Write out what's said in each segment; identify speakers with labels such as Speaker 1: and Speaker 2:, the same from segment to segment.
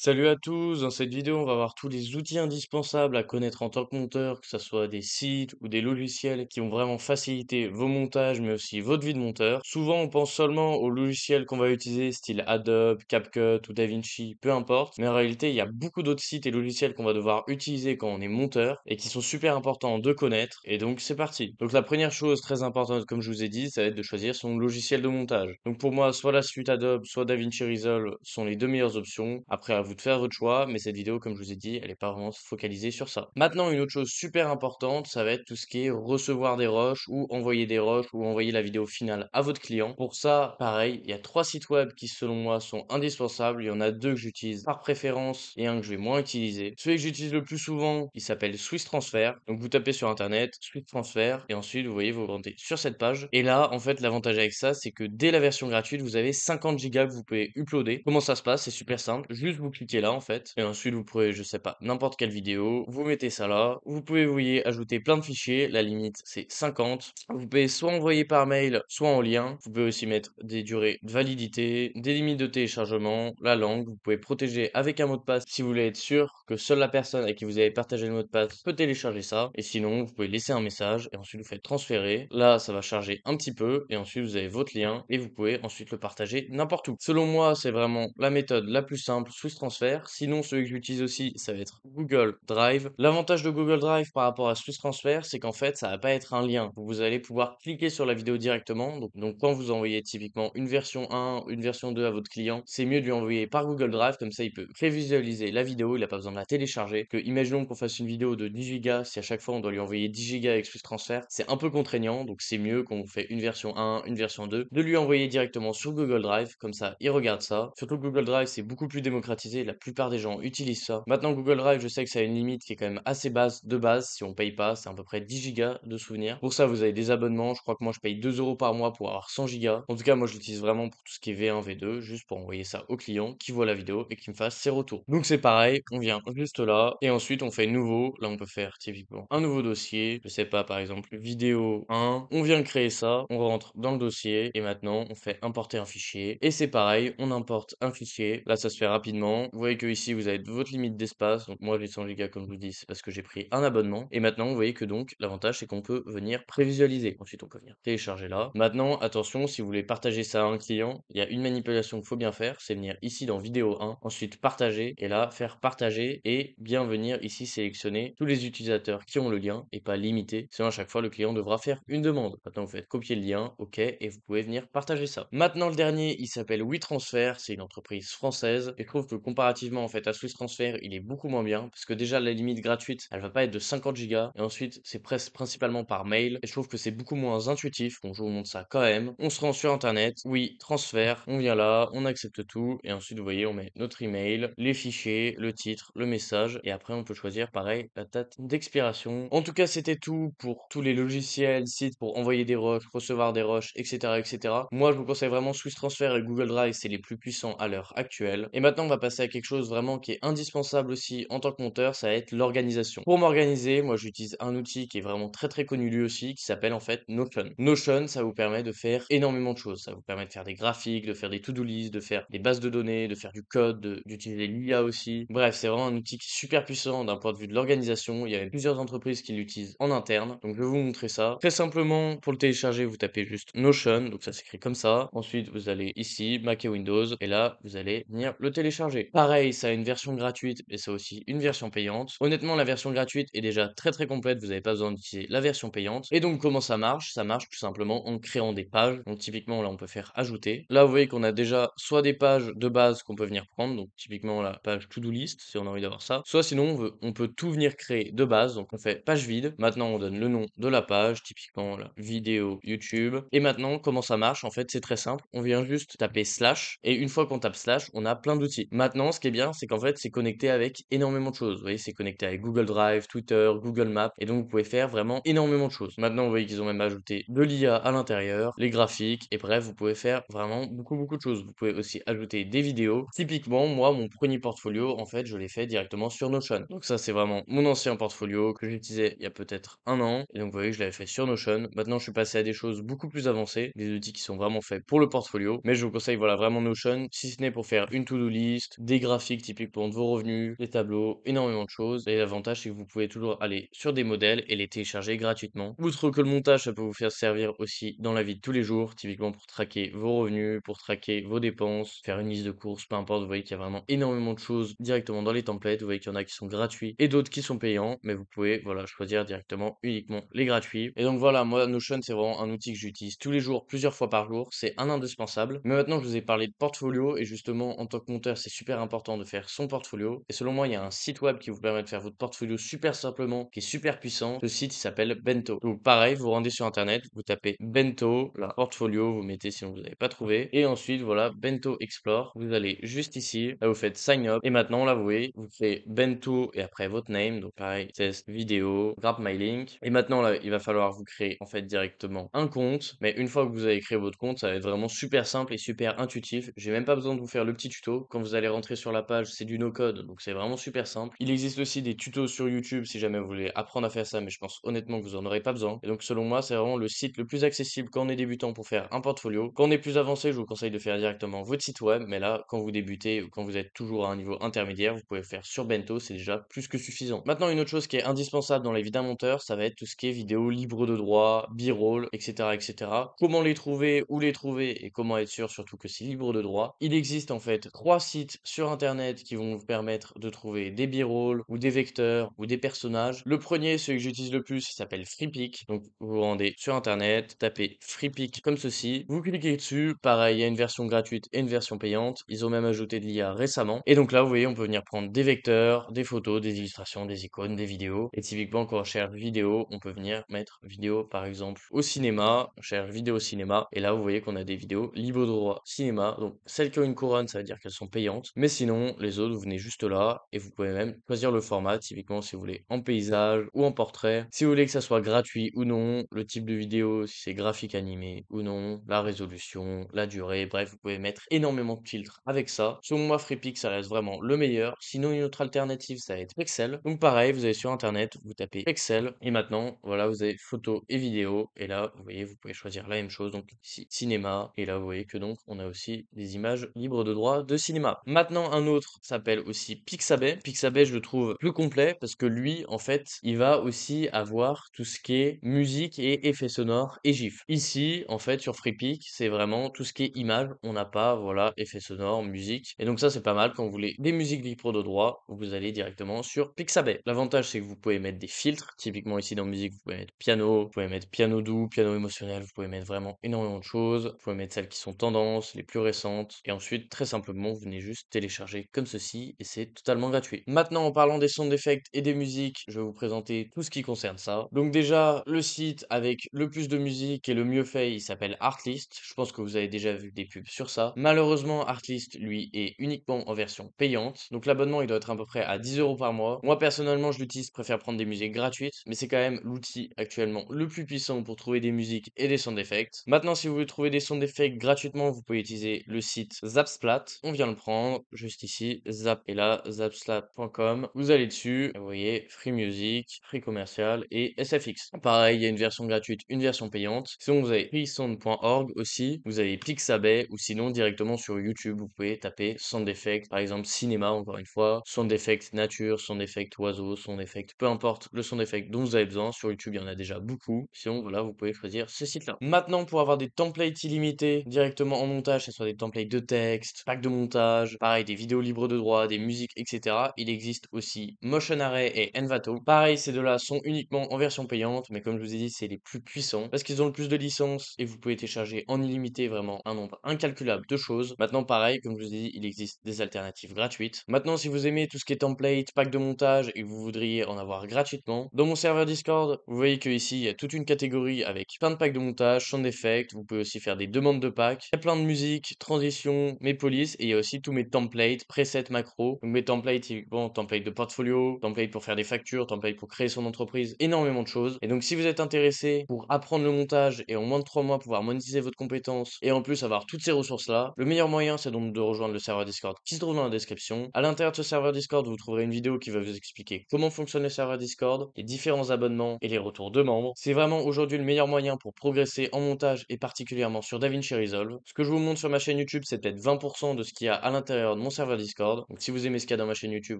Speaker 1: Salut à tous, dans cette vidéo on va voir tous les outils indispensables à connaître en tant que monteur, que ce soit des sites ou des logiciels qui vont vraiment faciliter vos montages mais aussi votre vie de monteur. Souvent on pense seulement aux logiciels qu'on va utiliser style Adobe, CapCut ou DaVinci, peu importe, mais en réalité il y a beaucoup d'autres sites et logiciels qu'on va devoir utiliser quand on est monteur et qui sont super importants de connaître et donc c'est parti. Donc la première chose très importante comme je vous ai dit, ça va être de choisir son logiciel de montage. Donc pour moi soit la suite Adobe, soit DaVinci Resolve sont les deux meilleures options. Après à vous de faire votre choix, mais cette vidéo, comme je vous ai dit, elle est pas vraiment focalisée sur ça. Maintenant, une autre chose super importante, ça va être tout ce qui est recevoir des rushs ou envoyer la vidéo finale à votre client. Pour ça, pareil, il y a trois sites web qui, selon moi, sont indispensables. Il y en a deux que j'utilise par préférence et un que je vais moins utiliser. Celui que j'utilise le plus souvent, il s'appelle Swiss Transfer. Donc, vous tapez sur Internet, Swiss Transfer, et ensuite, vous voyez, vous rentrez sur cette page. Et là, en fait, l'avantage avec ça, c'est que dès la version gratuite, vous avez 50 gigas que vous pouvez uploader. Comment ça se passe? C'est super simple. Juste vous cliquez là, en fait. Et ensuite, vous pourrez, je sais pas, n'importe quelle vidéo. Vous mettez ça là. Vous pouvez, vous voyez, ajouter plein de fichiers. La limite, c'est 50. Vous pouvez soit envoyer par mail, soit en lien. Vous pouvez aussi mettre des durées de validité, des limites de téléchargement, la langue. Vous pouvez protéger avec un mot de passe si vous voulez être sûr que seule la personne avec qui vous avez partagé le mot de passe peut télécharger ça. Et sinon, vous pouvez laisser un message et ensuite vous faites transférer. Là, ça va charger un petit peu et ensuite vous avez votre lien et vous pouvez ensuite le partager n'importe où. Selon moi, c'est vraiment la méthode la plus simple, Swiss Transfer. Sinon, celui que j'utilise aussi, ça va être Google Drive. L'avantage de Google Drive par rapport à Swiss Transfer, c'est qu'en fait, ça va pas être un lien. Vous allez pouvoir cliquer sur la vidéo directement. Donc quand vous envoyez typiquement une version 1, une version 2 à votre client, c'est mieux de lui envoyer par Google Drive. Comme ça, il peut prévisualiser la vidéo. Il n'a pas besoin de la télécharger. Que, imaginons qu'on fasse une vidéo de 10 gigas. Si à chaque fois on doit lui envoyer 10 gigas avec Swiss Transfer, c'est un peu contraignant. Donc c'est mieux quand on fait une version 1, une version 2, de lui envoyer directement sur Google Drive. Comme ça, il regarde ça. Surtout que Google Drive, c'est beaucoup plus démocratisé. La plupart des gens utilisent ça. Maintenant, Google Drive, je sais que ça a une limite qui est quand même assez basse de base. Si on paye pas, c'est à peu près 10 gigas de souvenirs. Pour ça, vous avez des abonnements. Je crois que moi, je paye 2 euros par mois pour avoir 100 gigas. En tout cas, moi, je l'utilise vraiment pour tout ce qui est V1, V2, juste pour envoyer ça au client qui voit la vidéo et qui me fasse ses retours. Donc, c'est pareil. On vient juste là et ensuite, on fait nouveau. Là, on peut faire typiquement un nouveau dossier. Je sais pas, par exemple, vidéo 1. On vient créer ça. On rentre dans le dossier et maintenant, on fait importer un fichier. Et c'est pareil. On importe un fichier. Là, ça se fait rapidement. Vous voyez que ici, vous avez votre limite d'espace. Donc, moi, j'ai 100 gigas, comme je vous dis, c'est parce que j'ai pris un abonnement. Et maintenant, vous voyez que donc, l'avantage, c'est qu'on peut venir prévisualiser. Ensuite, on peut venir télécharger là. Maintenant, attention, si vous voulez partager ça à un client, il y a une manipulation qu'il faut bien faire. C'est venir ici dans vidéo 1. Ensuite, partager. Et là, faire partager et bien venir ici sélectionner tous les utilisateurs qui ont le lien et pas limiter. Sinon, à chaque fois, le client devra faire une demande. Maintenant, vous faites copier le lien. OK. Et vous pouvez venir partager ça. Maintenant, le dernier, il s'appelle WeTransfer. C'est une entreprise française. Et je trouve que comparativement, en fait, à Swiss Transfer, il est beaucoup moins bien. Parce que déjà, la limite gratuite, elle va pas être de 50 gigas. Et ensuite, c'est presque principalement par mail. Et je trouve que c'est beaucoup moins intuitif. Bon, je vous montre ça quand même. On se rend sur Internet. Oui, transfert. On vient là. On accepte tout. Et ensuite, vous voyez, on met notre email, les fichiers, le titre, le message. Et après, on peut choisir, pareil, la date d'expiration. En tout cas, c'était tout pour tous les logiciels, sites pour envoyer des rushs, recevoir des rushs, etc., etc. Moi, je vous conseille vraiment Swiss Transfer et Google Drive. C'est les plus puissants à l'heure actuelle. Et maintenant, on va passer à quelque chose vraiment qui est indispensable aussi en tant que monteur. Ça va être l'organisation. Pour m'organiser, moi, j'utilise un outil qui est vraiment très très connu lui aussi, qui s'appelle en fait Notion. Notion, ça vous permet de faire énormément de choses. Ça vous permet de faire des graphiques, de faire des to-do lists, de faire des bases de données, de faire du code, d'utiliser l'IA aussi. Bref, c'est vraiment un outil qui est super puissant d'un point de vue de l'organisation. Il y a même plusieurs entreprises qui l'utilisent en interne. Donc, je vais vous montrer ça. Très simplement, pour le télécharger, vous tapez juste Notion. Donc, ça s'écrit comme ça. Ensuite, vous allez ici, Mac et Windows. Et là, vous allez venir le télécharger. Pareil, ça a une version gratuite, mais ça a aussi une version payante. Honnêtement, la version gratuite est déjà très très complète. Vous n'avez pas besoin d'utiliser la version payante. Et donc, comment ça marche? Ça marche tout simplement en créant des pages. Donc, typiquement, là, on peut faire ajouter. Là, vous voyez qu'on a déjà soit des pages de base qu'on peut venir prendre. Donc, typiquement, la page to-do list, si on a envie d'avoir ça. Soit sinon, on peut tout venir créer de base. Donc, on fait page vide. Maintenant, on donne le nom de la page. Typiquement, la vidéo YouTube. Et maintenant, comment ça marche? En fait, c'est très simple. On vient juste taper slash. Et une fois qu'on tape slash, on a plein d'outils. Maintenant, ce qui est bien, c'est qu'en fait, c'est connecté avec énormément de choses. Vous voyez, c'est connecté avec Google Drive, Twitter, Google Maps. Et donc, vous pouvez faire vraiment énormément de choses. Maintenant, vous voyez qu'ils ont même ajouté de l'IA à l'intérieur, les graphiques. Et bref, vous pouvez faire vraiment beaucoup, beaucoup de choses. Vous pouvez aussi ajouter des vidéos. Typiquement, moi, mon premier portfolio, en fait, je l'ai fait directement sur Notion. Donc ça, c'est vraiment mon ancien portfolio que j'utilisais il y a peut-être un an. Et donc, vous voyez, je l'avais fait sur Notion. Maintenant, je suis passé à des choses beaucoup plus avancées, des outils qui sont vraiment faits pour le portfolio. Mais je vous conseille, voilà, vraiment Notion, si ce n'est pour faire une to-do list, des graphiques typiquement de vos revenus, des tableaux, énormément de choses. Et l'avantage, c'est que vous pouvez toujours aller sur des modèles et les télécharger gratuitement. Outre que le montage, ça peut vous faire servir aussi dans la vie de tous les jours, typiquement pour traquer vos revenus, pour traquer vos dépenses, faire une liste de courses, peu importe. Vous voyez qu'il y a vraiment énormément de choses directement dans les templates. Vous voyez qu'il y en a qui sont gratuits et d'autres qui sont payants, mais vous pouvez, voilà, choisir directement uniquement les gratuits. Et donc voilà, moi, Notion, c'est vraiment un outil que j'utilise tous les jours, plusieurs fois par jour. C'est un indispensable. Mais maintenant que je vous ai parlé de portfolio, et justement, en tant que monteur, c'est super important de faire son portfolio. Et selon moi, il y a un site web qui vous permet de faire votre portfolio super simplement, qui est super puissant. Ce site, il s'appelle Bento. Donc pareil, vous rendez sur Internet, vous tapez Bento, là, portfolio, vous mettez si vous n'avez pas trouvé. Et ensuite, voilà, Bento Explore. Vous allez juste ici, là, vous faites Sign Up. Et maintenant, là, vous voyez, vous créez Bento et après votre name. Donc pareil, test, vidéo, grab my link. Et maintenant, là, il va falloir vous créer, en fait, directement un compte. Mais une fois que vous avez créé votre compte, ça va être vraiment super simple et super intuitif. J'ai même pas besoin de vous faire le petit tuto. Quand vous allez rentrer sur la page, c'est du no-code, donc c'est vraiment super simple. Il existe aussi des tutos sur YouTube si jamais vous voulez apprendre à faire ça, mais je pense honnêtement que vous en aurez pas besoin. Et donc selon moi, c'est vraiment le site le plus accessible quand on est débutant pour faire un portfolio. Quand on est plus avancé, je vous conseille de faire directement votre site web, mais là, quand vous débutez ou quand vous êtes toujours à un niveau intermédiaire, vous pouvez le faire sur Bento, c'est déjà plus que suffisant. Maintenant, une autre chose qui est indispensable dans la vie d'un monteur, ça va être tout ce qui est vidéo libre de droit, B-roll, etc., etc. Comment les trouver, où les trouver et comment être sûr surtout que c'est libre de droit. Il existe en fait 3 sites sur internet qui vont vous permettre de trouver des b-rolls ou des vecteurs ou des personnages. Le premier, celui que j'utilise le plus, il s'appelle FreePic. Donc vous vous rendez sur internet, tapez FreePic comme ceci, vous cliquez dessus. Pareil, il y a une version gratuite et une version payante. Ils ont même ajouté de l'IA récemment. Et donc là, vous voyez, on peut venir prendre des vecteurs, des photos, des illustrations, des icônes, des vidéos. Et typiquement, quand on cherche vidéo, on peut venir mettre vidéo par exemple au cinéma. On cherche vidéo au cinéma. Et là, vous voyez qu'on a des vidéos libre de droit cinéma. Donc celles qui ont une couronne, ça veut dire qu'elles sont payantes. Mais sinon, les autres, vous venez juste là et vous pouvez même choisir le format, typiquement si vous voulez en paysage ou en portrait. Si vous voulez que ça soit gratuit ou non, le type de vidéo, si c'est graphique animé ou non, la résolution, la durée, bref, vous pouvez mettre énormément de filtres avec ça. Selon moi, FreePic, ça reste vraiment le meilleur. Sinon, une autre alternative, ça va être Pexel. Donc pareil, vous allez sur internet, vous tapez Pexel et maintenant, voilà, vous avez photo et vidéo. Et là, vous voyez, vous pouvez choisir la même chose. Donc ici, cinéma. Et là, vous voyez que donc, on a aussi des images libres de droit de cinéma. Maintenant, un autre s'appelle aussi Pixabay. Pixabay, je le trouve plus complet parce que lui, en fait, il va aussi avoir tout ce qui est musique et effets sonores et GIF. Ici, en fait, sur FreePic, c'est vraiment tout ce qui est image. On n'a pas, voilà, effets sonores, musique. Et donc ça, c'est pas mal. Quand vous voulez des musiques libres de droit, vous allez directement sur Pixabay. L'avantage, c'est que vous pouvez mettre des filtres. Typiquement, ici dans musique, vous pouvez mettre piano, vous pouvez mettre piano doux, piano émotionnel, vous pouvez mettre vraiment énormément de choses. Vous pouvez mettre celles qui sont tendances, les plus récentes. Et ensuite, très simplement, vous venez juste télécharger comme ceci et c'est totalement gratuit. Maintenant, en parlant des sons d'effects et des musiques, je vais vous présenter tout ce qui concerne ça. Donc déjà, le site avec le plus de musique et le mieux fait, il s'appelle Artlist. Je pense que vous avez déjà vu des pubs sur ça. Malheureusement, Artlist, lui, est uniquement en version payante. Donc l'abonnement, il doit être à peu près à 10 euros par mois. Moi, personnellement, je l'utilise, je préfère prendre des musiques gratuites, mais c'est quand même l'outil actuellement le plus puissant pour trouver des musiques et des sons d'effects. Maintenant, si vous voulez trouver des sons d'effects gratuitement, vous pouvez utiliser le site Zapsplat. On vient le prendre juste ici, Zap et là, zapsplat.com. Vous allez dessus, vous voyez Free Music, Free Commercial et SFX. Pareil, il y a une version gratuite, une version payante. Sinon, vous avez freesound.org aussi. Vous avez Pixabay ou sinon directement sur YouTube, vous pouvez taper sound effect, par exemple cinéma encore une fois, sound effect nature, sound effect oiseau, sound effect, peu importe le sound effect dont vous avez besoin. Sur YouTube, il y en a déjà beaucoup. Sinon, voilà, vous pouvez choisir ce site-là. Maintenant, pour avoir des templates illimités directement en montage, que ce soit des templates de texte, pack de montage, pareil, des vidéos libres de droit, des musiques, etc. Il existe aussi Motion Array et Envato. Pareil, ces deux-là sont uniquement en version payante, mais comme je vous ai dit, c'est les plus puissants parce qu'ils ont le plus de licences et vous pouvez télécharger en illimité vraiment un nombre incalculable de choses. Maintenant, pareil, comme je vous ai dit, il existe des alternatives gratuites. Maintenant, si vous aimez tout ce qui est template, pack de montage et que vous voudriez en avoir gratuitement, dans mon serveur Discord, vous voyez que ici, il y a toute une catégorie avec plein de packs de montage, sound effects. Vous pouvez aussi faire des demandes de packs. Il y a plein de musique, transition, mes polices et il y a aussi tous mes templates, presets, macros. Donc mes templates, bon, template de portfolio, template pour faire des factures, template pour créer son entreprise, énormément de choses. Et donc si vous êtes intéressé pour apprendre le montage et en moins de 3 mois pouvoir monétiser votre compétence et en plus avoir toutes ces ressources-là, le meilleur moyen c'est donc de rejoindre le serveur Discord qui se trouve dans la description. À l'intérieur de ce serveur Discord, vous trouverez une vidéo qui va vous expliquer comment fonctionne le serveur Discord, les différents abonnements et les retours de membres. C'est vraiment aujourd'hui le meilleur moyen pour progresser en montage et particulièrement sur DaVinci Resolve. Ce que je vous montre sur ma chaîne YouTube, c'est peut-être 20% de ce qu'il y a à l'intérieur de mon serveur Discord. Donc si vous aimez ce qu'il y a dans ma chaîne YouTube,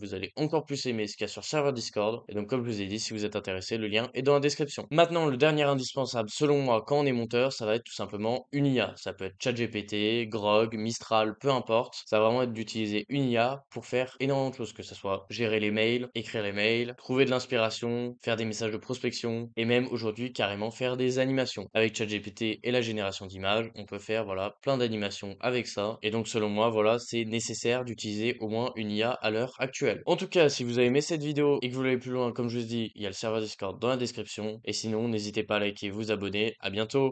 Speaker 1: vous allez encore plus aimer ce qu'il y a sur le serveur Discord. Et donc comme je vous ai dit, si vous êtes intéressé, le lien est dans la description. Maintenant, le dernier indispensable selon moi quand on est monteur, ça va être tout simplement une IA. Ça peut être ChatGPT, Grok, Mistral, peu importe. Ça va vraiment être d'utiliser une IA pour faire énormément de choses, que ce soit gérer les mails, écrire les mails, trouver de l'inspiration, faire des messages de prospection et même aujourd'hui carrément faire des animations. Avec ChatGPT et la génération d'images, on peut faire voilà plein d'animations avec ça. Et donc selon moi, voilà, c'est nécessaire d'utiliser au moins une IA à l'heure actuelle. En tout cas, si vous avez aimé cette vidéo et que vous voulez aller plus loin, comme je vous dis, il y a le serveur Discord dans la description. Et sinon, n'hésitez pas à liker, vous abonner. À bientôt!